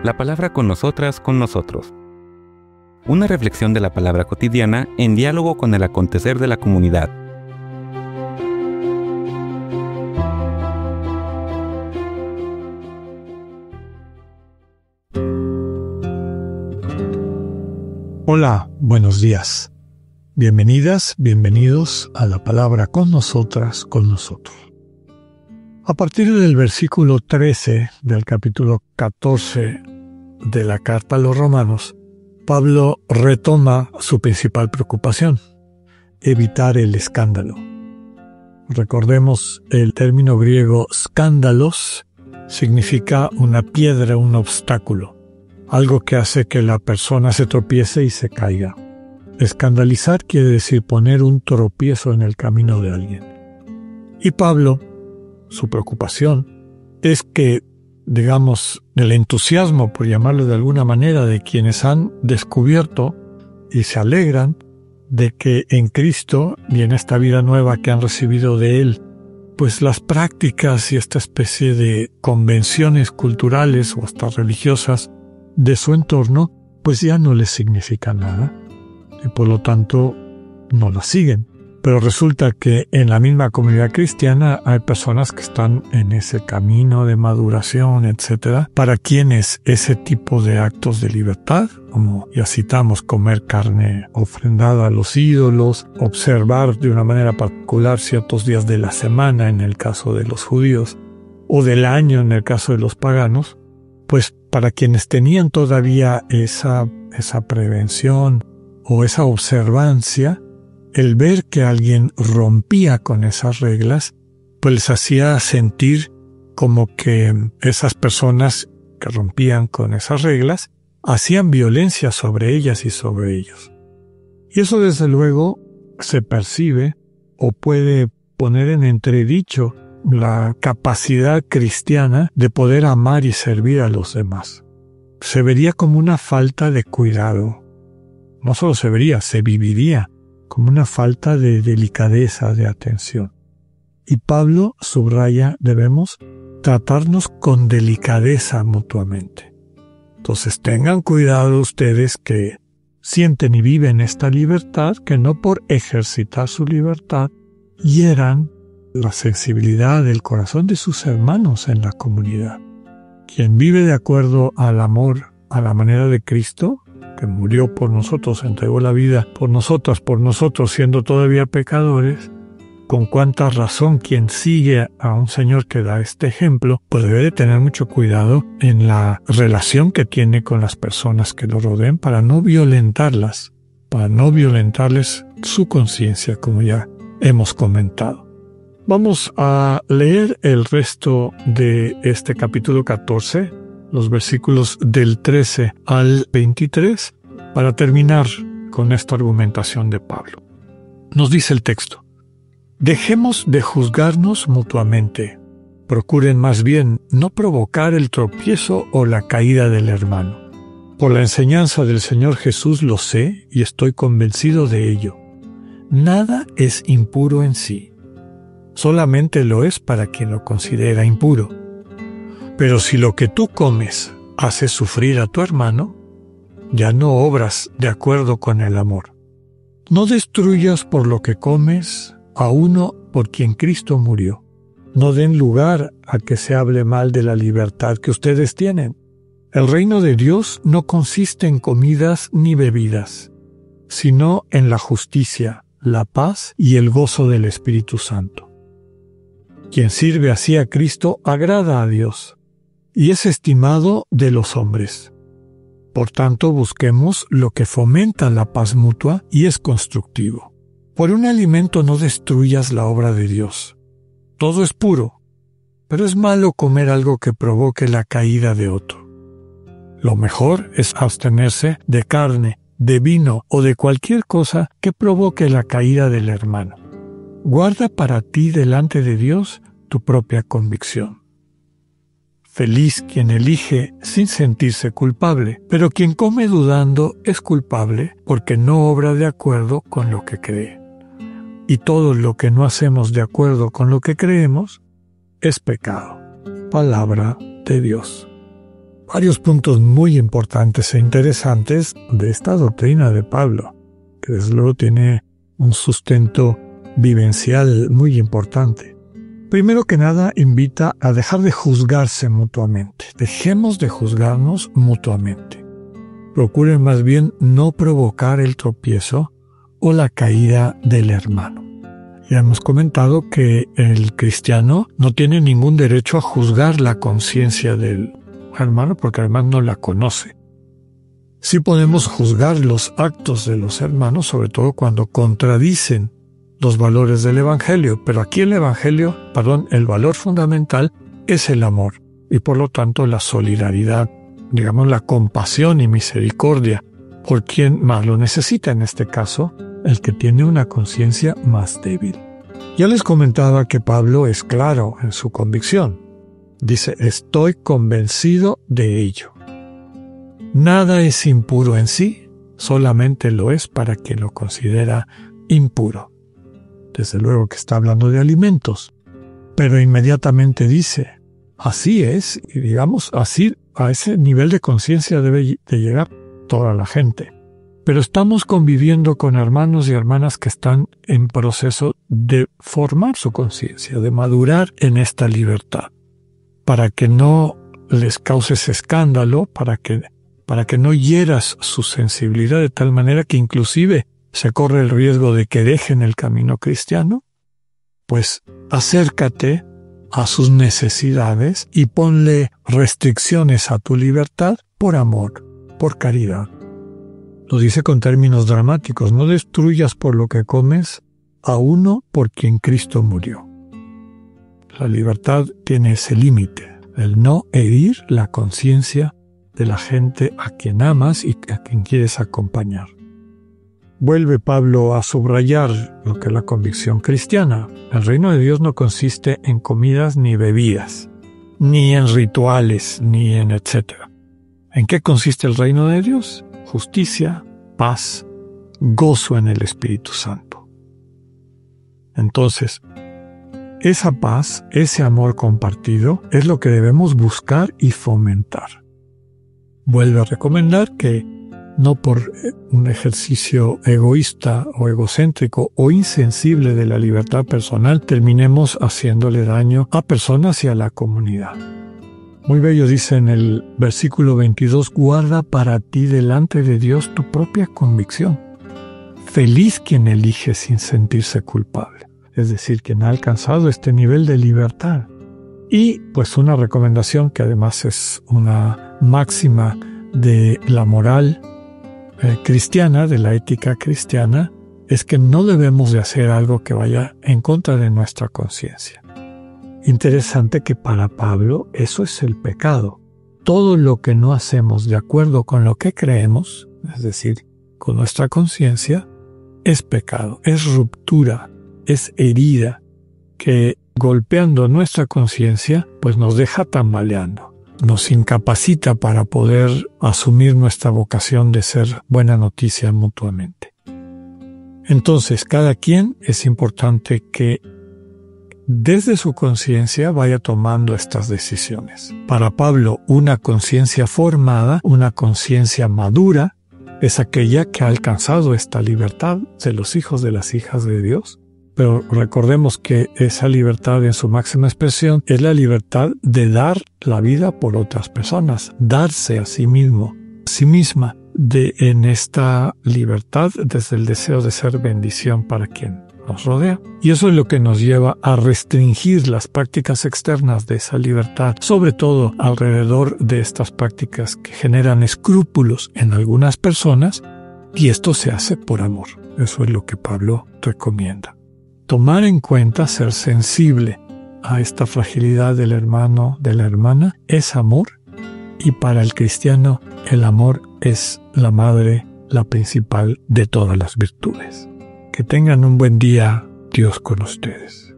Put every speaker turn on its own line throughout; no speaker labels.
La palabra con nosotras, con nosotros. Una reflexión de la palabra cotidiana en diálogo con el acontecer de la comunidad.
Hola, buenos días. Bienvenidas, bienvenidos a la palabra con nosotras, con nosotros. A partir del versículo 13 del capítulo 14 de la carta a los Romanos, Pablo retoma su principal preocupación: evitar el escándalo. Recordemos, el término griego skándalos significa una piedra, un obstáculo, algo que hace que la persona se tropiece y se caiga. Escandalizar quiere decir poner un tropiezo en el camino de alguien. Y Pablo, su preocupación es que, digamos, el entusiasmo, por llamarlo de alguna manera, de quienes han descubierto y se alegran de que en Cristo y en esta vida nueva que han recibido de Él, pues las prácticas y esta especie de convenciones culturales o hasta religiosas de su entorno, pues ya no les significan nada y por lo tanto no las siguen. Pero resulta que en la misma comunidad cristiana hay personas que están en ese camino de maduración, etcétera, para quienes ese tipo de actos de libertad, como ya citamos, comer carne ofrendada a los ídolos, observar de una manera particular ciertos días de la semana en el caso de los judíos, o del año en el caso de los paganos, pues para quienes tenían todavía esa prevención o esa observancia, el ver que alguien rompía con esas reglas, pues les hacía sentir como que esas personas que rompían con esas reglas hacían violencia sobre ellas y sobre ellos. Y eso desde luego se percibe o puede poner en entredicho la capacidad cristiana de poder amar y servir a los demás. Se vería como una falta de cuidado. No solo se vería, se viviría como una falta de delicadeza, de atención. Y Pablo subraya, debemos tratarnos con delicadeza mutuamente. Entonces tengan cuidado ustedes que sienten y viven esta libertad, que no por ejercitar su libertad hieran la sensibilidad del corazón de sus hermanos en la comunidad. Quien vive de acuerdo al amor, a la manera de Cristo, que murió por nosotros, entregó la vida por nosotros, siendo todavía pecadores, con cuánta razón quien sigue a un Señor que da este ejemplo, pues debe de tener mucho cuidado en la relación que tiene con las personas que lo rodeen para no violentarlas, para no violentarles su conciencia, como ya hemos comentado. Vamos a leer el resto de este capítulo 14, los versículos del 13 al 23, para terminar con esta argumentación de Pablo. Nos dice el texto: dejemos de juzgarnos mutuamente. Procuren más bien no provocar el tropiezo o la caída del hermano. Por la enseñanza del Señor Jesús lo sé y estoy convencido de ello. Nada es impuro en sí. Solamente lo es para quien lo considera impuro. Pero si lo que tú comes hace sufrir a tu hermano, ya no obras de acuerdo con el amor. No destruyas por lo que comes a uno por quien Cristo murió. No den lugar a que se hable mal de la libertad que ustedes tienen. El reino de Dios no consiste en comidas ni bebidas, sino en la justicia, la paz y el gozo del Espíritu Santo. Quien sirve así a Cristo agrada a Dios y es estimado de los hombres. Por tanto, busquemos lo que fomenta la paz mutua y es constructivo. Por un alimento no destruyas la obra de Dios. Todo es puro, pero es malo comer algo que provoque la caída de otro. Lo mejor es abstenerse de carne, de vino o de cualquier cosa que provoque la caída del hermano. Guarda para ti delante de Dios tu propia convicción. Feliz quien elige sin sentirse culpable, pero quien come dudando es culpable porque no obra de acuerdo con lo que cree. Y todo lo que no hacemos de acuerdo con lo que creemos es pecado. Palabra de Dios. Varios puntos muy importantes e interesantes de esta doctrina de Pablo, que desde luego tiene un sustento vivencial muy importante. Primero que nada, invita a dejar de juzgarse mutuamente. Dejemos de juzgarnos mutuamente. Procuren más bien no provocar el tropiezo o la caída del hermano. Ya hemos comentado que el cristiano no tiene ningún derecho a juzgar la conciencia del hermano porque además no la conoce. Sí podemos juzgar los actos de los hermanos, sobre todo cuando contradicen los valores del Evangelio, pero aquí el valor fundamental es el amor y por lo tanto la solidaridad, digamos la compasión y misericordia por quien más lo necesita, en este caso, el que tiene una conciencia más débil. Ya les comentaba que Pablo es claro en su convicción. Dice, estoy convencido de ello. Nada es impuro en sí, solamente lo es para quien lo considera impuro. Desde luego que está hablando de alimentos, pero inmediatamente dice, así es, y digamos, así a ese nivel de conciencia debe de llegar toda la gente. Pero estamos conviviendo con hermanos y hermanas que están en proceso de formar su conciencia, de madurar en esta libertad, para que no les causes escándalo, para que no hieras su sensibilidad de tal manera que inclusive se corre el riesgo de que dejen el camino cristiano, pues acércate a sus necesidades y ponle restricciones a tu libertad por amor, por caridad. Lo dice con términos dramáticos, no destruyas por lo que comes a uno por quien Cristo murió. La libertad tiene ese límite, el no herir la conciencia de la gente a quien amas y a quien quieres acompañar. Vuelve Pablo a subrayar lo que es la convicción cristiana. El reino de Dios no consiste en comidas ni bebidas, ni en rituales, ni en etcétera. ¿En qué consiste el reino de Dios? Justicia, paz, gozo en el Espíritu Santo. Entonces, esa paz, ese amor compartido, es lo que debemos buscar y fomentar. Vuelve a recomendar que no por un ejercicio egoísta o egocéntrico o insensible de la libertad personal terminemos haciéndole daño a personas y a la comunidad. Muy bello dice en el versículo 22, guarda para ti delante de Dios tu propia convicción. Feliz quien elige sin sentirse culpable, es decir, quien ha alcanzado este nivel de libertad. Y pues una recomendación que además es una máxima de la moral cristiana, de la ética cristiana, es que no debemos de hacer algo que vaya en contra de nuestra conciencia. Interesante que para Pablo eso es el pecado. Todo lo que no hacemos de acuerdo con lo que creemos, es decir, con nuestra conciencia, es pecado, es ruptura, es herida, que golpeando nuestra conciencia, pues nos deja tambaleando. Nos incapacita para poder asumir nuestra vocación de ser buena noticia mutuamente. Entonces, cada quien es importante que desde su conciencia vaya tomando estas decisiones. Para Pablo, una conciencia formada, una conciencia madura, es aquella que ha alcanzado esta libertad de los hijos de las hijas de Dios. Pero recordemos que esa libertad en su máxima expresión es la libertad de dar la vida por otras personas, darse a sí mismo, a sí misma, en esta libertad desde el deseo de ser bendición para quien nos rodea. Y eso es lo que nos lleva a restringir las prácticas externas de esa libertad, sobre todo alrededor de estas prácticas que generan escrúpulos en algunas personas, y esto se hace por amor. Eso es lo que Pablo recomienda. Tomar en cuenta, ser sensible a esta fragilidad del hermano, de la hermana, es amor, y para el cristiano el amor es la madre, la principal de todas las virtudes. Que tengan un buen día, Dios con ustedes.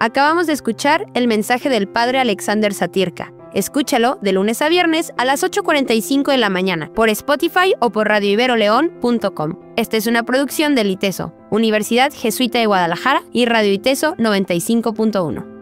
Acabamos de escuchar el mensaje del Padre Alexander Satirka, Escúchalo de lunes a viernes a las 8:45 de la mañana por Spotify o por radioiberoleón.com. Esta es una producción del ITESO, Universidad Jesuita de Guadalajara, y Radio ITESO 95.1.